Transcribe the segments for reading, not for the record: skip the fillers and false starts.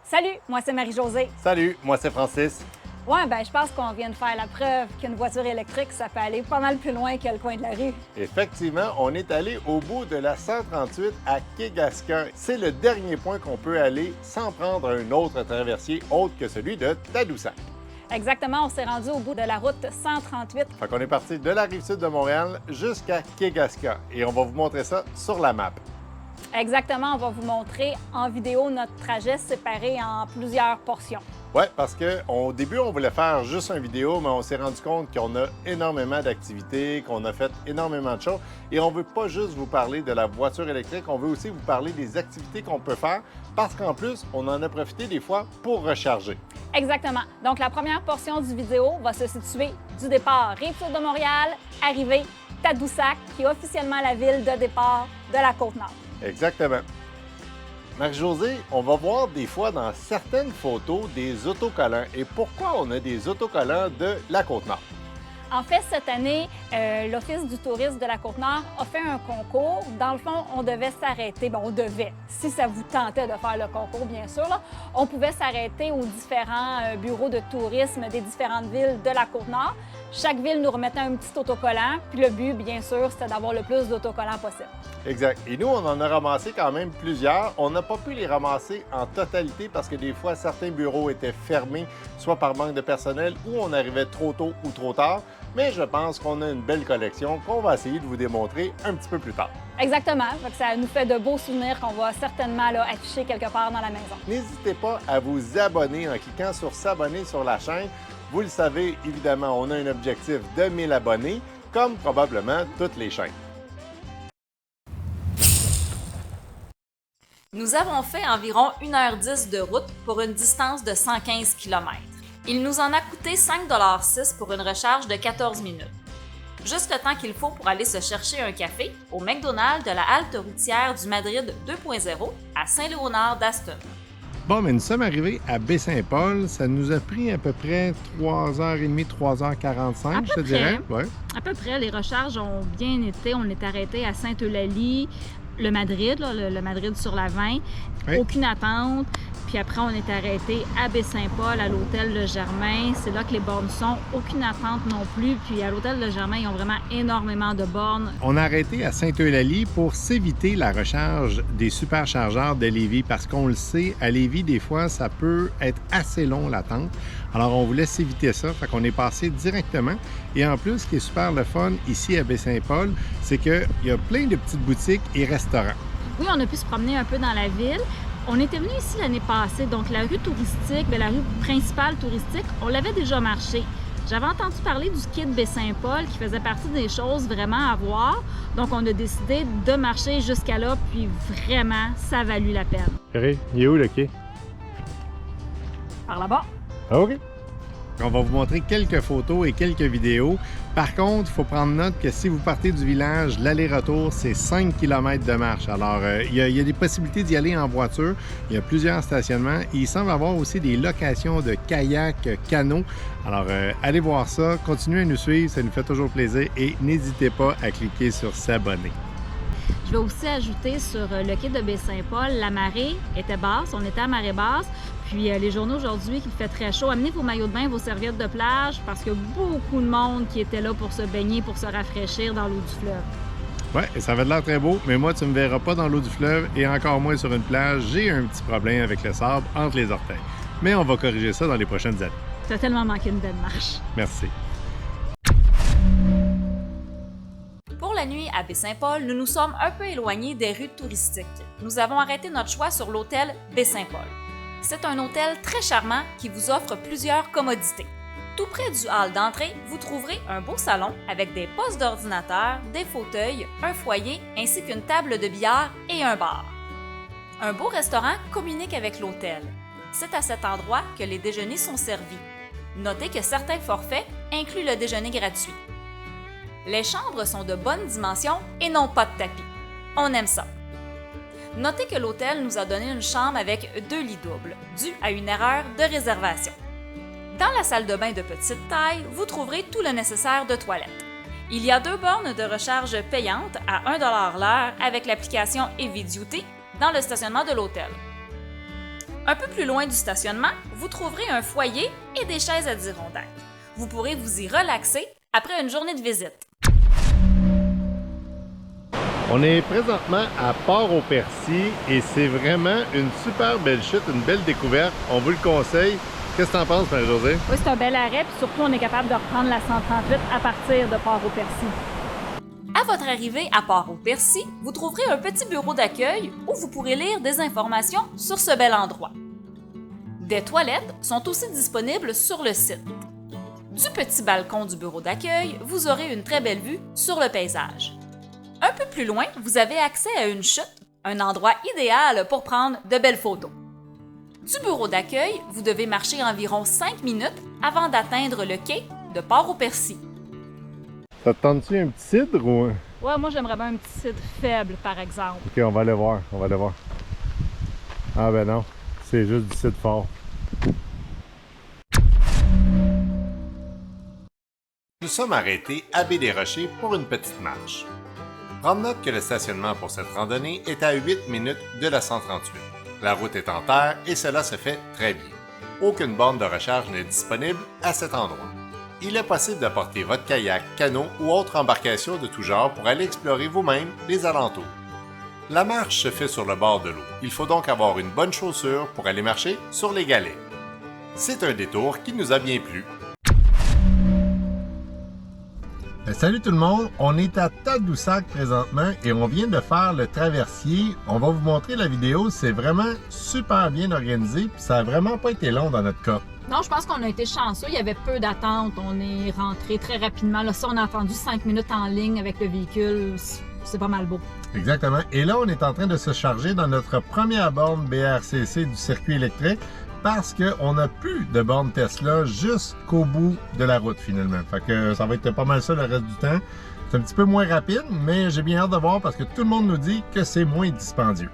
Salut, moi c'est Marie-Josée. Salut, moi c'est Francis. Je pense qu'on vient de faire la preuve qu'une voiture électrique, ça peut aller pas mal plus loin que le coin de la rue. Effectivement, on est allé au bout de la 138 à Kegaska. C'est le dernier point qu'on peut aller sans prendre un autre traversier autre que celui de Tadoussac. Exactement, on s'est rendu au bout de la route 138. Fait qu'on est parti de la rive sud de Montréal jusqu'à Kegaska et on va vous montrer ça sur la map. Exactement, on va vous montrer en vidéo notre trajet séparé en plusieurs portions. Oui, parce qu'au début, on voulait faire juste une vidéo, mais on s'est rendu compte qu'on a énormément d'activités, qu'on a fait énormément de choses. Et on ne veut pas juste vous parler de la voiture électrique, on veut aussi vous parler des activités qu'on peut faire, parce qu'en plus, on en a profité des fois pour recharger. Exactement. Donc, la première portion du vidéo va se situer du départ Rive-Sud de Montréal, arrivée Tadoussac, qui est officiellement la ville de départ de la Côte-Nord. Exactement. Marie-Josée, on va voir des fois dans certaines photos des autocollants. Et pourquoi on a des autocollants de la Côte-Nord? En fait, cette année, l'Office du tourisme de la Côte-Nord a fait un concours. Dans le fond, on devait s'arrêter. On devait, si ça vous tentait de faire le concours, bien sûr, là, on pouvait s'arrêter aux différents bureaux de tourisme des différentes villes de la Côte-Nord. Chaque ville nous remettait un petit autocollant, puis le but, bien sûr, c'était d'avoir le plus d'autocollants possible. Exact. Et nous, on en a ramassé quand même plusieurs. On n'a pas pu les ramasser en totalité parce que des fois, certains bureaux étaient fermés, soit par manque de personnel ou on arrivait trop tôt ou trop tard. Mais je pense qu'on a une belle collection qu'on va essayer de vous démontrer un petit peu plus tard. Exactement. Ça nous fait de beaux souvenirs qu'on va certainement afficher quelque part dans la maison. N'hésitez pas à vous abonner en cliquant sur s'abonner sur la chaîne. Vous le savez, évidemment, on a un objectif de 1000 abonnés, comme probablement toutes les chaînes. Nous avons fait environ 1h10 de route pour une distance de 115 km. Il nous en a coûté 5,06 $ pour une recharge de 14 minutes. Juste le temps qu'il faut pour aller se chercher un café au McDonald's de la halte routière du Madrid 2.0 à Saint-Léonard d'Aston. Bon, mais nous sommes arrivés à Baie-Saint-Paul. Ça nous a pris à peu près 3h30, 3h45, je te dirais. Ouais. À peu près, les recharges ont bien été. On est arrêté à Sainte-Eulalie, le Madrid, le Madrid sur la 20. Oui. Aucune attente. Puis après, on est arrêté à Baie-Saint-Paul, à l'hôtel Le Germain. C'est là que les bornes sont. Aucune attente non plus. Puis à l'hôtel Le Germain, ils ont vraiment énormément de bornes. On a arrêté à Sainte-Eulalie pour s'éviter la recharge des superchargeurs de Lévis parce qu'on le sait, à Lévis, des fois, ça peut être assez long l'attente. Alors, on voulait s'éviter ça. Fait qu'on est passé directement. Et en plus, ce qui est super le fun ici à Baie-Saint-Paul, c'est qu'il y a plein de petites boutiques et restaurants. Oui, on a pu se promener un peu dans la ville. On était venu ici l'année passée, donc la rue touristique, la rue principale touristique, on l'avait déjà marché. J'avais entendu parler du quai de Baie-Saint-Paul qui faisait partie des choses vraiment à voir. Donc, on a décidé de marcher jusqu'à là, puis vraiment, ça a valu la peine. Chérie, il est où le quai? Par là-bas. OK. On va vous montrer quelques photos et quelques vidéos. Par contre, il faut prendre note que si vous partez du village, l'aller-retour, c'est 5 km de marche. Alors, il y a des possibilités d'y aller en voiture. Il y a plusieurs stationnements. Et il semble avoir aussi des locations de kayaks, canots. Alors, allez voir ça. Continuez à nous suivre. Ça nous fait toujours plaisir. Et n'hésitez pas à cliquer sur s'abonner. Je vais aussi ajouter sur le quai de Baie-Saint-Paul, la marée était basse, on était à marée basse. Puis les journées aujourd'hui qu'il fait très chaud, amenez vos maillots de bain, vos serviettes de plage parce qu'il y a beaucoup de monde qui était là pour se baigner, pour se rafraîchir dans l'eau du fleuve. Oui, et ça avait l'air très beau, mais moi, tu ne me verras pas dans l'eau du fleuve et encore moins sur une plage. J'ai un petit problème avec le sable entre les orteils. Mais on va corriger ça dans les prochaines années. Tu as tellement manqué une belle marche. Merci. Pour la nuit à Baie-Saint-Paul, nous nous sommes un peu éloignés des rues touristiques. Nous avons arrêté notre choix sur l'hôtel Baie-Saint-Paul. C'est un hôtel très charmant qui vous offre plusieurs commodités. Tout près du hall d'entrée, vous trouverez un beau salon avec des postes d'ordinateur, des fauteuils, un foyer ainsi qu'une table de billard et un bar. Un beau restaurant communique avec l'hôtel. C'est à cet endroit que les déjeuners sont servis. Notez que certains forfaits incluent le déjeuner gratuit. Les chambres sont de bonne dimension et n'ont pas de tapis. On aime ça. Notez que l'hôtel nous a donné une chambre avec 2 lits doubles, dû à une erreur de réservation. Dans la salle de bain de petite taille, vous trouverez tout le nécessaire de toilette. Il y a 2 bornes de recharge payantes à 1 $ l'heure avec l'application Heavy Duty dans le stationnement de l'hôtel. Un peu plus loin du stationnement, vous trouverez un foyer et des chaises Adirondack. Vous pourrez vous y relaxer après une journée de visite. On est présentement à Port-au-Percy et c'est vraiment une super belle chute, une belle découverte. On vous le conseille. Qu'est-ce que tu en penses, Marie-Josée? Oui, c'est un bel arrêt, puis surtout, on est capable de reprendre la 138 à partir de Port-au-Percy. À votre arrivée à Port-au-Percy, vous trouverez un petit bureau d'accueil où vous pourrez lire des informations sur ce bel endroit. Des toilettes sont aussi disponibles sur le site. Du petit balcon du bureau d'accueil, vous aurez une très belle vue sur le paysage. Un peu plus loin, vous avez accès à une chute, un endroit idéal pour prendre de belles photos. Du bureau d'accueil, vous devez marcher environ 5 minutes avant d'atteindre le quai de Port-au-Percy. Ça te tente-tu un petit cidre ou... Ouais, moi, j'aimerais bien un petit cidre faible, par exemple. Ok, on va le voir, on va le voir. Ah ben non, c'est juste du cidre fort. Nous sommes arrêtés à Baie-des-Rochers pour une petite marche. Prendre note que le stationnement pour cette randonnée est à 8 minutes de la 138. La route est en terre et cela se fait très bien. Aucune borne de recharge n'est disponible à cet endroit. Il est possible d'apporter votre kayak, canot ou autre embarcation de tout genre pour aller explorer vous-même les alentours. La marche se fait sur le bord de l'eau. Il faut donc avoir une bonne chaussure pour aller marcher sur les galets. C'est un détour qui nous a bien plu. Salut tout le monde, on est à Tadoussac présentement et on vient de faire le traversier. On va vous montrer la vidéo, c'est vraiment super bien organisé puis ça a vraiment pas été long dans notre cas. Non, je pense qu'on a été chanceux. Il y avait peu d'attente. On est rentré très rapidement. Là, ça, on a attendu 5 minutes en ligne avec le véhicule. C'est pas mal beau. Exactement. Et là, on est en train de se charger dans notre première borne BRCC du circuit électrique parce qu'on n'a plus de borne Tesla jusqu'au bout de la route finalement. Fait que ça va être pas mal ça le reste du temps. C'est un petit peu moins rapide, mais j'ai bien hâte de voir parce que tout le monde nous dit que c'est moins dispendieux.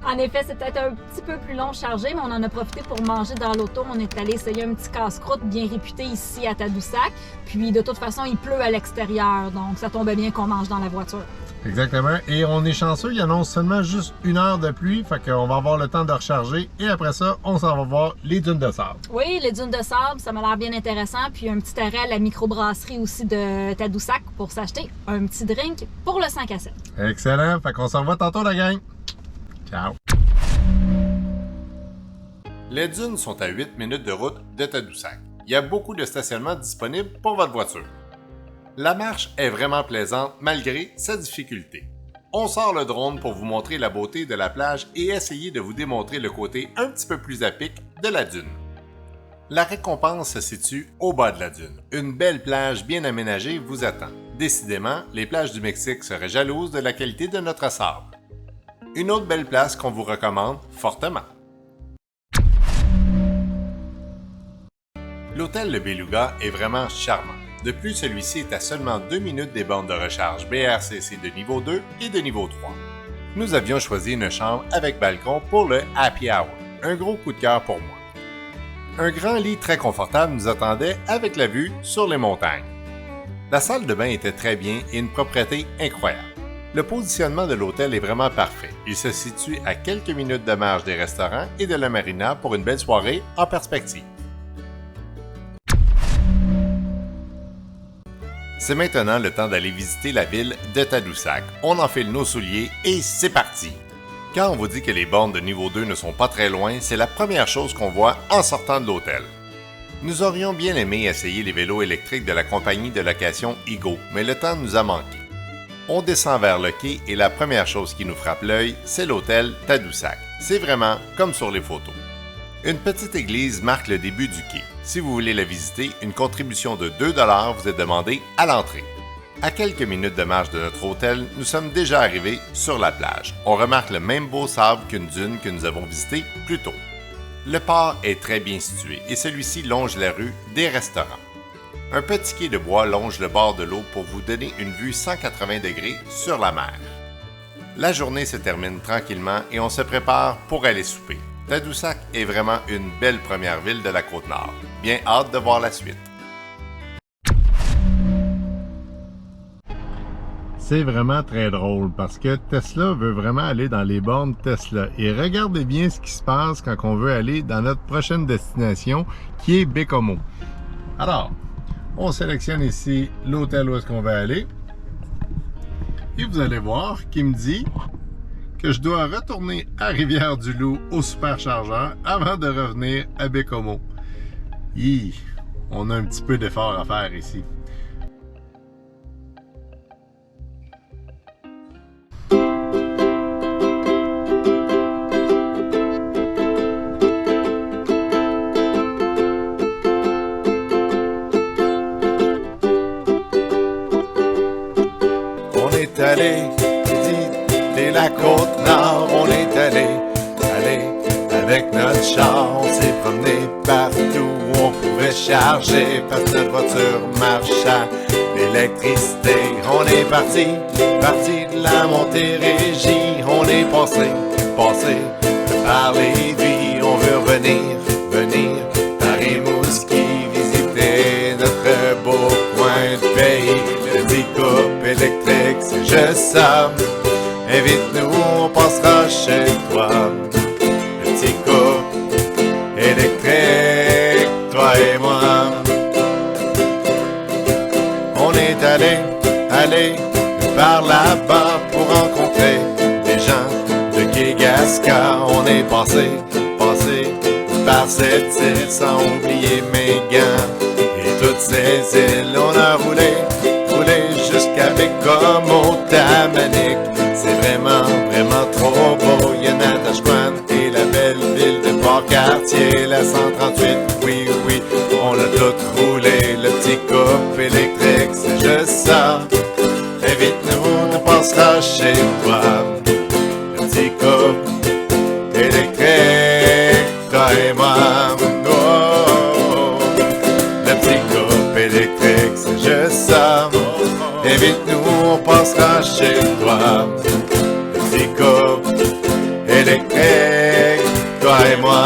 En effet, c'est peut-être un petit peu plus long chargé, mais on en a profité pour manger dans l'auto. On est allé essayer un petit casse-croûte bien réputé ici à Tadoussac. Puis de toute façon, il pleut à l'extérieur, donc ça tombait bien qu'on mange dans la voiture. Exactement. Et on est chanceux, il annonce seulement juste 1 heure de pluie, fait qu'on va avoir le temps de recharger. Et après ça, on s'en va voir les dunes de sable. Oui, les dunes de sable, ça m'a l'air bien intéressant. Puis un petit arrêt à la microbrasserie aussi de Tadoussac pour s'acheter un petit drink pour le 5 à 7. Excellent. Fait qu'on s'en va tantôt la gang. Ciao. Les dunes sont à 8 minutes de route de Tadoussac. Il y a beaucoup de stationnements disponibles pour votre voiture. La marche est vraiment plaisante malgré sa difficulté. On sort le drone pour vous montrer la beauté de la plage et essayer de vous démontrer le côté un petit peu plus à pic de la dune. La récompense se situe au bas de la dune. Une belle plage bien aménagée vous attend. Décidément, les plages du Mexique seraient jalouses de la qualité de notre sable. Une autre belle place qu'on vous recommande fortement. L'hôtel Le Beluga est vraiment charmant. De plus, celui-ci est à seulement 2 minutes des bornes de recharge BRCC de niveau 2 et de niveau 3. Nous avions choisi une chambre avec balcon pour le Happy Hour. Un gros coup de cœur pour moi. Un grand lit très confortable nous attendait avec la vue sur les montagnes. La salle de bain était très bien et une propreté incroyable. Le positionnement de l'hôtel est vraiment parfait. Il se situe à quelques minutes de marche des restaurants et de la marina pour une belle soirée en perspective. C'est maintenant le temps d'aller visiter la ville de Tadoussac. On enfile nos souliers et c'est parti! Quand on vous dit que les bornes de niveau 2 ne sont pas très loin, c'est la première chose qu'on voit en sortant de l'hôtel. Nous aurions bien aimé essayer les vélos électriques de la compagnie de location Igo, mais le temps nous a manqué. On descend vers le quai et la première chose qui nous frappe l'œil, c'est l'hôtel Tadoussac. C'est vraiment comme sur les photos. Une petite église marque le début du quai. Si vous voulez la visiter, une contribution de 2 $ vous est demandée à l'entrée. À quelques minutes de marche de notre hôtel, nous sommes déjà arrivés sur la plage. On remarque le même beau sable qu'une dune que nous avons visitée plus tôt. Le port est très bien situé et celui-ci longe la rue des restaurants. Un petit quai de bois longe le bord de l'eau pour vous donner une vue 180 degrés sur la mer. La journée se termine tranquillement et on se prépare pour aller souper. Tadoussac est vraiment une belle première ville de la Côte-Nord. Bien hâte de voir la suite. C'est vraiment très drôle parce que Tesla veut vraiment aller dans les bornes Tesla. Et regardez bien ce qui se passe quand on veut aller dans notre prochaine destination qui est Baie-Comeau. Alors, on sélectionne ici l'hôtel où est-ce qu'on va aller. Et vous allez voir qu'il me dit que je dois retourner à Rivière-du-Loup au superchargeur avant de revenir à Baie-Comeau. On a un petit peu d'effort à faire ici. On est allé visiter la Côte-Nord, on est allé avec notre char, on s'est promené partout où on pouvait charger parce que notre voiture marche à l'électricité. On est parti de la Montérégie, on est passé par Lévis, on veut venir par Rimouski, visiter notre beau coin de pays. Le petit couple électrique, c'est juste ça. Invite-nous, on passera chez toi. Le petit couple électrique, toi et moi. On est allé par là-bas pour rencontrer des gens de Kegaska. On est passé par cette île sans oublier mes gants. Et toutes ces îles, on a roulé jusqu'à Baie-Comeau, Tamanic. C'est vraiment trop beau. Il y a Natashquan et la belle ville de Port-Cartier, la 138. Oui, on a tout roulé. Le petit couple électrique, c'est juste ça. Invite-nous, on passera chez toi. Le petit couple électrique, toi et moi. Oh, le petit couple électrique, c'est juste ça. Invite-nous, on passera chez toi. Le petit couple électrique, toi et moi.